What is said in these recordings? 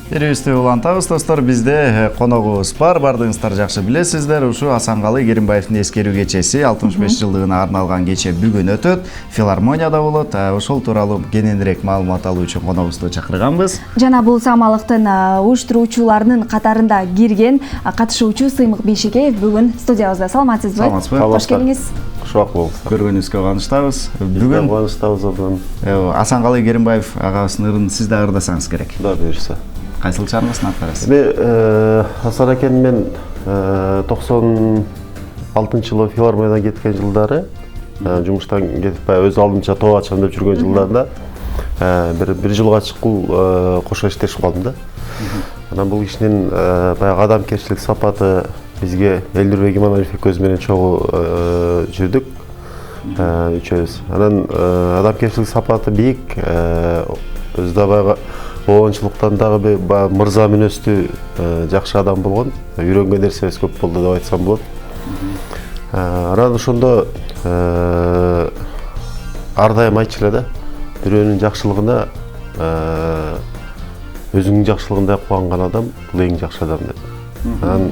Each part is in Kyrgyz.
Берүүбүздү улантабыз достор, бизде коногубуз бар, бардыгыңыздар жакшы билесиздер. Ушу Асанкалы Керимбаевдин эскерүү кечеси 65 жылдыгына арналган кече бүгүн өтөт, филармонияда болот. Ошол тууралуу кененирээк маалымат алуу үчүн коногубузду чакырганбыз. Жана бул самалыктын уюштуруучуларынын катарында кирген катышуучу Сыймык Бейшекеев бүгүн студиябызда. Саламатсызбы? Саламатсызбы? Кош келиңиз. Кушак болуңуздар. Көргөнүбүзгө кубанычтабыз. Бүгүн кубанычтабыз абдан. Асанкалы Керимбаев агабыздын ырын сиз да ырдасаңыз керек. Да, буюрса. Кайсыл чармасын аткарасыз? Асан акен мен 96-жылы филармониядан кеткен жылдары, жумуштан кетип өз алдымча тоо ачам деп жүргөн жылдарда бир жылга чыккул кошо иштешип калдым да. Анан бул кишинин баягы адамгерчилик сапаты бизге Элнурбек Иманалиев экөөбүз менен чогуу жүрдүк. Үчөөбүз. Анан адамгерчилик сапаты бийик, өзү да баягы оончулуктан дагы мырза мүнөздүү жакшы адам болгон. Үйрөнгөн нерсебиз көп болду деп айтсам болот. Анан ошондо ар дайым айтчу эле да, бирөөнүн жакшылыгына өзүңдүн жакшылыгындай кубанган адам бул эң жакшы адам деп. Анан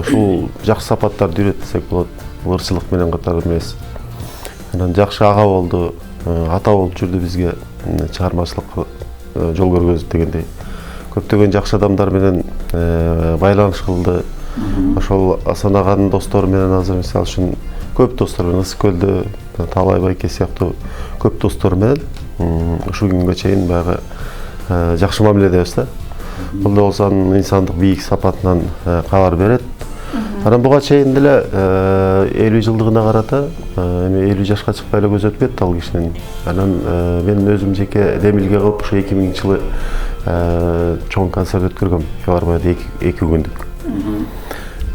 ушул жакшы сапаттарды үйрөт десек болот. Ырчылык менен катар эмес. Анан жакшы ага болду, ата болуп жүрдү бизге, чыгармачылык жол көргөзүп дегендей. Көптөгөн жакшы адамдар менен байланыш кылды. Ошол Асан аганын достору менен азыр мисалы үчүн көп достор менен Ысыкөлдө, Таалай байке сыяктуу көп достор менен ушул күнгө чейин баягы жакшы мамиледебиз да. Бул да болсо инсандык бийик сапатынан кабар берет. Анан буга чейин деле 50 жылдыгына карата, эми 50 жашка чыкпай эле көз өтпөйт ал кишинин. Анан мен өзүм жеке демилге кылып ушу 2000-жылы чоң концерт өткөргөм филармонияда 2 күндүк.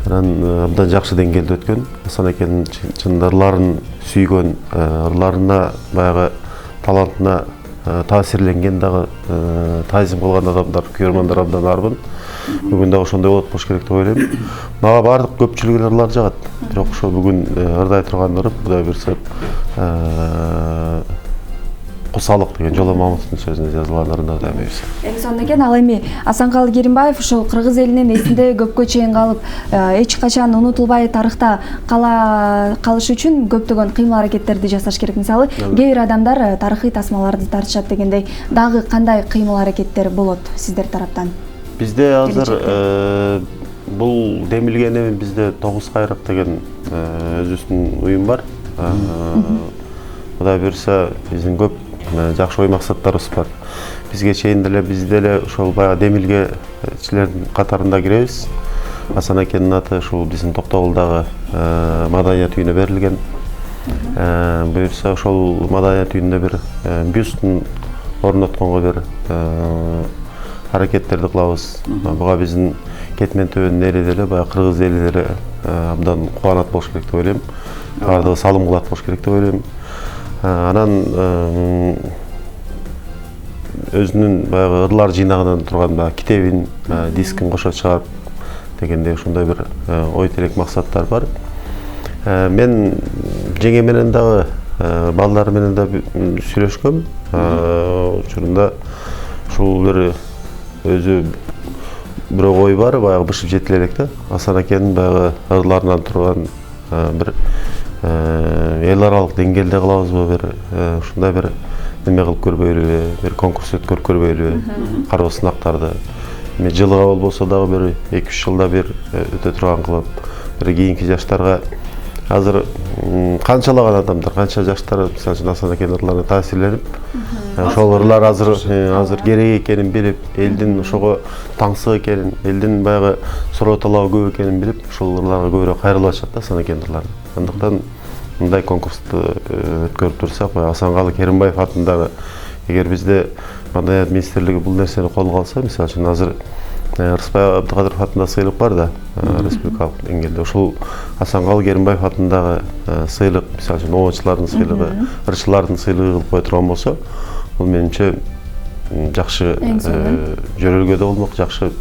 Анан абдан жакшы деңгээлде өткөн. Асан акенин чын ырларын сүйгөн, ырларына баягы талантына таасирленген дагы таазим кылган адамдар, көрөрмандар абдан арбын. Бүгүн дагы ошондой болот болуш керек деп ойлойм. Мага баардык көпчүлүк ырлар жагат. Бирок ошо бүгүн ырдай турган ырым Кудай буйрса Кусалык деген Жоло Мамытовдун сөзүнө жазылган ырдар буйрса. Эми сонун экен, ал эми Асанкалы Керимбаев ушул кыргыз элинин эсинде көпкө чейин калып, эч качан унутулбай тарыхта калыш үчүн көптөгөн кыймыл-аракеттерди жасаш керек. Мисалы, кээ бир адамдар тарыхый тасмаларды тартышат дегендей, дагы кандай кыймыл-аракеттер болот сиздер тараптан? Бизде азыр бул демилген эми бизде 9 кайрак деген өзүбүздүн уюм бар. Кудай буйрса биздин көп жакшы ой максаттарыбыз бар. Бизге чейин деле биз деле ошол баягы демилгечилердин катарында киребиз. Асан акенин аты ушул биздин Токтогулдагы маданият үйүнө берилген. Буйрса ошол маданият үйүндө бир бюстун орнотконго бир аракеттерди кылабыз. Буга биздин Кетмен төбөнүн эли деле, баягы кыргыз эли деле абдан кубанат болуш керек деп ойлойм. Бардыгы салым кылат болуш керек деп ойлойм. Анан өзүнүн баягы ырлар жыйнагынан турган баягы китебин, дискин кошо чыгарып дегендей ушундай бир ой тилек максаттар бар. Мен жеңе менен дагы, балдар менен да сүйлөшкөм. Учурунда ушул бир өзү бирок ой бар, баягы бышып жетиле элек да. Асан акенин баягы ырларынан турган бир эл аралык деңгээлде кылабызбы, бир ушундай бир неме кылып көрбөйлүбү, бир конкурс өткөрүп көрбөйлүбү, кароо сынактарды. Эми жылга болбосо дагы бир 2-3 жылда бир өтө турган кылып, бир кийинки жаштарга азыр канчалаган адамдар, канча жаштар мисалы үчүн Асан акенин ырларына таасирленип, ошол ырлар азыр керек экенин билип, элдин ошого таңсык экенин, элдин баягы суроо талабы көп экенин билип, ошол ырларга көбүрөөк кайрылып атышат да Асан акенин ырлары. Андыктан мындай конкурсту өткөрүп турсак, Асанкалы Керимбаев атындагы, эгер бизде Маданият министрлиги бул нерсени колго алса, мисалы үчүн азыр Рыспай Абдыкадыров атындагы сыйлык бар да, республикалык деңгээлде. Ошол Асанкалы Керимбаев атындагы сыйлык, мисалы үчүн оончулардын сыйлыгы, ырчылардын сыйлыгы кылып кое турган болсо, бул менимче жакшы жөрөлгө да болмок, жакшы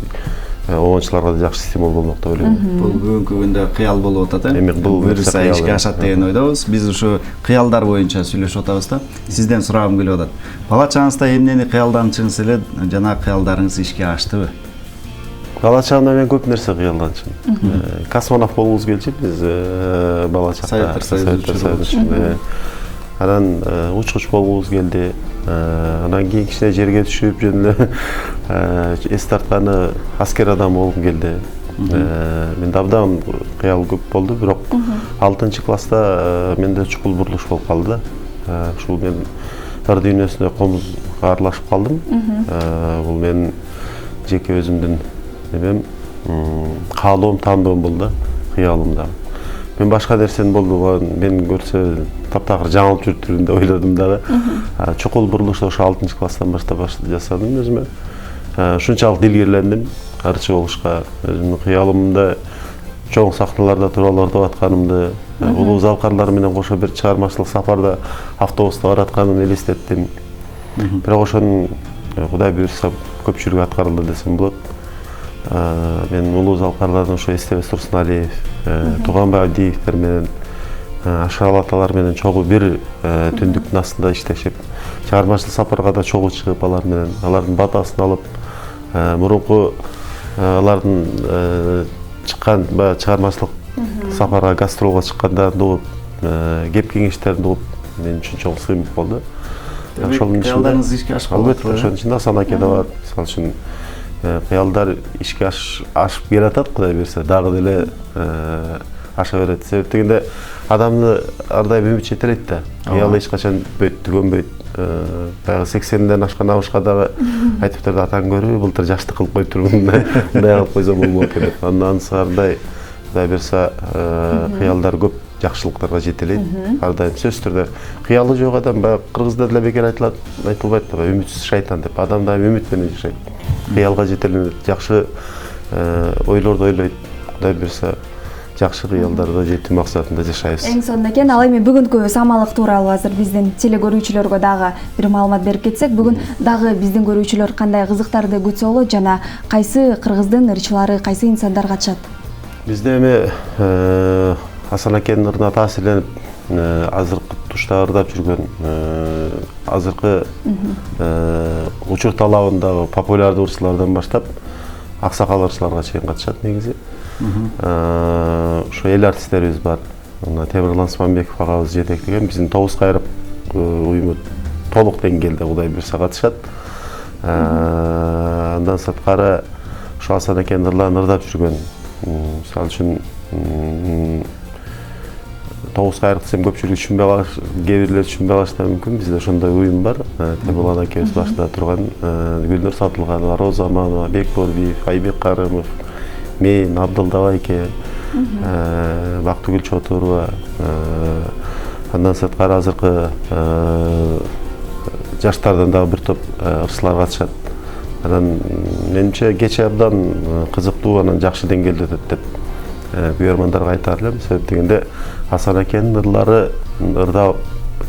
оңончуларга да жакшы стимул болмок деп ойлойм. Бул бүгүнкү күндө кыял болуп атат, Демек, бул буюрса кыял, ишке ашат деген ойдобуз. Биз ушу кыялдар боюнча сүйлөшүп атабыз да. Сизден сурагым келип атат. Бала чагыңызда эмнени кыялданчыңыз эле, жана кыялдарыңыз ишке аштыбы? Бала чагымда мен көп нерсе кыялданчумун. Космонавт болгубуз келчү биз бала чакта. Советтер Союзу. Анан учкуч болгубуз келди. Анан кийин кичине жерге түшүп жөн эле эс тартканы аскер адам болгум келди. Менде абдан кыял көп болду, бирок 6-класста менде чукул бурулуш болуп калды да. Ушул мен ыр дүйнөсүнө комузга аралашып калдым. Бул мен жеке өзүмдүн немем, каалоом, тандоом болду да, кыялым да. Мен башка нерсени болду, мен көрсө таптакыр жаңылып жүрүптүрүн деп ойлодум дагы. Чукул бурулушту ошо 6-класстан баштап жасадым өзүмө. Ушунчалык дилгерлендим ырчы болушка. Өзүмдүн кыялымда чоң сахналарда туруп ордоп атканымды, улуу залкарлар менен кошо бир чыгармачылык сапарда автобуста баратканымды элестеттим. Бирок ошонун Кудай буйрса көпчүлүгү аткарылды десем болот. Мен улуу залкарлардын ошо Эстебес Турсуналиев, Туганбай Абдиевдер менен, Ашарал аталар менен чогуу бир түндүктүн астында иштешип, чыгармачылык сапарга да чогуу чыгып алар менен, алардын батасын алып, мурунку алардын чыккан чыгармачылык сапарга, гастролго чыкканда угуп, кеп кеңештерин угуп, мен үчүн чоң сыймык болду. Ошонун кыялдарыңыз ишке ашкан болот. Албетте, ошонун ичинде Асан аке да бар. Мисалы үчүн кыялдар ишке ашып келатат, Кудай берсе, дагы деле аша берет. Себеп дегенде адамды ар дайым үмүт жетелейт да. Кыялы эч качан бүтпөйт, түгөнбөйт. Баягы 80ден ашкан абышка дагы айтыптыр да, атаң көрүбү, былтыр жаштык кылып коюптурмун, мындай кылып койсом болмок керек. Андан сырдай Кудай берсе, кыялдар көп жакшылыктарга жетелейт. Ар дайым сөзсүз түрдө кыялы жок адам, баягы кыргызда деле бекер айтылбайт да, үмүтсүз шайтан деп. Адам дайым үмүт менен жашайт. Кыялга жетеленип, жакшы ойлорду ойлойт. Кудай берсе, жакшы кыялдарга жетүү максатында жашайбыз. Эң сонун экен. Ал эми бүгүнкү самалык тууралуу азыр биздин теле көрүүчүлөргө дагы бир маалымат берип кетсек, бүгүн дагы биздин көрүүчүлөр кандай кызыктарды күтсө болот жана кайсы кыргыздын ырчылары, кайсы инсандар катышат? Бизде эми Асан акенин ырына таасирленип, азыркы тушта ырдап жүргөн, азыркы учур талабындагы популярдуу ырчылардан баштап аксакал ырчыларга чейин катышат негизи. Ошо эл артисттерибиз бар. Темирлан Смамбеков агабыз жетектеген биздин Тобуз Кайрап уюму толук деңгээлде Кудай буйрса катышат. Андан сырткары ошо Асан акенин ырларын ырдап жүргөн, мисалы үчүн Тобуз Кайрап десем көпчүлүк түшүнбөй калыш, кээ бирлер түшүнбөй калышы да мүмкүн. Бизде ошондой уюм бар. Темирлан акебиз башында турган, Гүлнөр Сатылганова, Роза Аманова, Бек Борбиев, Айбек Карымов, мен, Абдылда байке, Бактыгүл Чотурова, андан сырткары азыркы жаштардан дагы бир топ ырчылар катышат. Анан менимче кече абдан кызыктуу, анан жакшы деңгээлде өтөт деп күйөрмандарга айтар элем. Себеп дегенде Асан акенин ырлары ырдап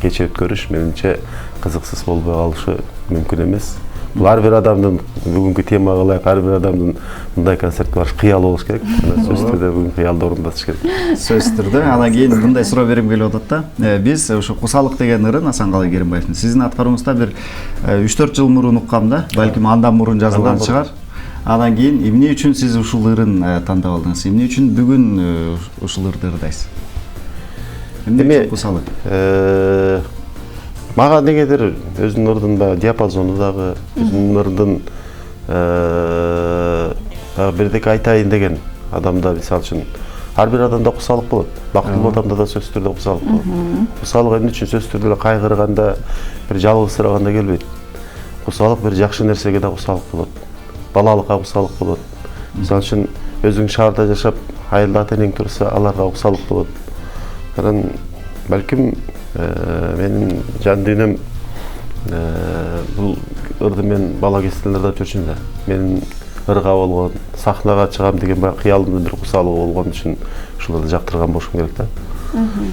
кече өткөрүш менимче кызыксыз болбой калышы мүмкүн эмес. Бул ар бир адамдын бүгүнкү темага ылайык, ар бир адамдын мындай концертке барыш кыялы болуш керек. Сөзсүз түрдө бүгүн кыялды орундатыш керек. Сөзсүз түрдө. Анан кийин мындай суроо берим келип атат да. Биз ушу Кусалык деген ырын Асанкалы Керимбаевдин сиздин аткаруңузда бир 3-4 жыл мурун уккам да. Балким андан мурун жазылган чыгар. Анан кийин эмне үчүн сиз ушул ырын тандап алдыңыз? Эмне үчүн бүгүн ушул ырды ырдайсыз? Эмне үчүн Кусалык? Мага негедир өзүнүн ырдын диапазону дагы, өзүнүн ырдын бирдеке айтайын деген адамда, мисалы үчүн, ар бир адамда кусалык болот. Бактылуу адамда да сөзсүз түрдө кусалык болот. Кусалык эмне үчүн сөзсүз түрдө кайгырганда, бир жалгызсыраганда келбейт. Кусалык бир жакшы нерсеге да кусалык болот. Балалыкка кусалык болот. Мисалы үчүн, өзүң шаарда жашап, айылда ата-энең турса, аларга кусалык болот. Анан балким менин жан дүйнөм бул ырды мен бала кезинен ырдап жүрчүмүн да. Менин ырга болгон, сахнага чыгам деген баягы кыялымдын бир кусалыгы болгон үчүн ушуларды жактырган болушум керек да.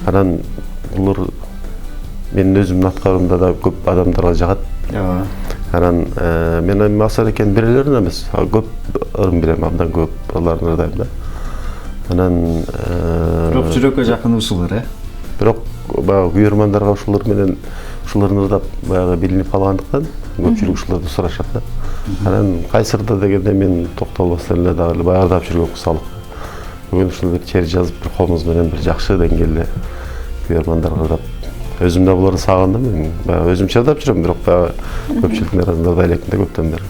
Анан бул менин өзүмдүн аткарымда да көп адамдарга жагат. Анан мен эми Асар экен бирелерин эмес, көп ырым берем, абдан көп алардын ырдайм да. Анан Бирок жүрөккө жакын ушулар, бирок баягы күйөрмандарга ушулар менен ушуларын ырдап баягы билинип калгандыктан көпчүлүк ушуларды сурашат да. Анан кайсырда дегенде мен токтолбостон эле дагы баягы ырдап жүргөн кусалык. Бүгүн ушул бир чер жазып, бир комуз менен бир жакшы деңгээлде күйөрмандарга ырдап өзүм да буларды сагындым. Мен баягы өзүмчө ырдап жүрөм, бирок баягы көпчүлүктүн арасында ырдай элекмин да көптөн бери.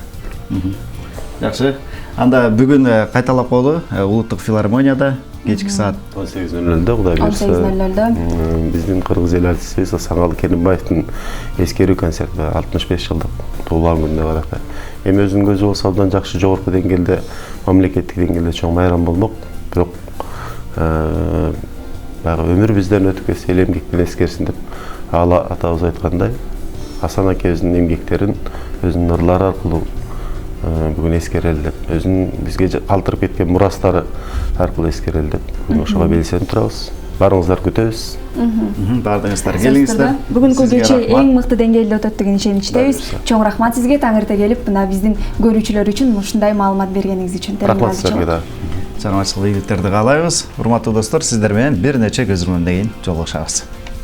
Жакшы. Анда бүгүн кайталап коелу улуттук филармонияда кечки саат 18:00-дө Кудай буйрса. 18:00 Биздин кыргыз эл артисти Асанкалы Керимбаевдин эскерүү концерти 65 жылдык туулган күнүнө баракы. Эми өзүнүн көзү болсо абдан жакшы жогорку деңгээлде, мамлекеттик деңгээлде чоң майрам болмок. Бирок баягы өмүр бизден өтүп кетсе эл эмгекпен эскерсин деп атабыз айткандай, Асан акебиздин эмгектерин өзүнүн ырлары аркылуу бүгүн эскерели деп, өзүнүн бизге калтырып кеткен мурастары аркылуу эскерели деп бүгүн ошого белсенип турабыз. Барыңыздар күтөбүз. Бардыңыздар, келиңиздер. Бүгүнкү кече эң мыкты деңгээлде өтөт деген ишеничтебиз. Чоң рахмат сизге таң эрте келип мына биздин көрүүчүлөр үчүн ушундай маалымат бергениңиз үчүн. Рахмат сизге. Жаңылыктарды каалайбыз. Урматтуу достор, сиздер менен бир нече көзөрмөндөн кийин жолугушабыз.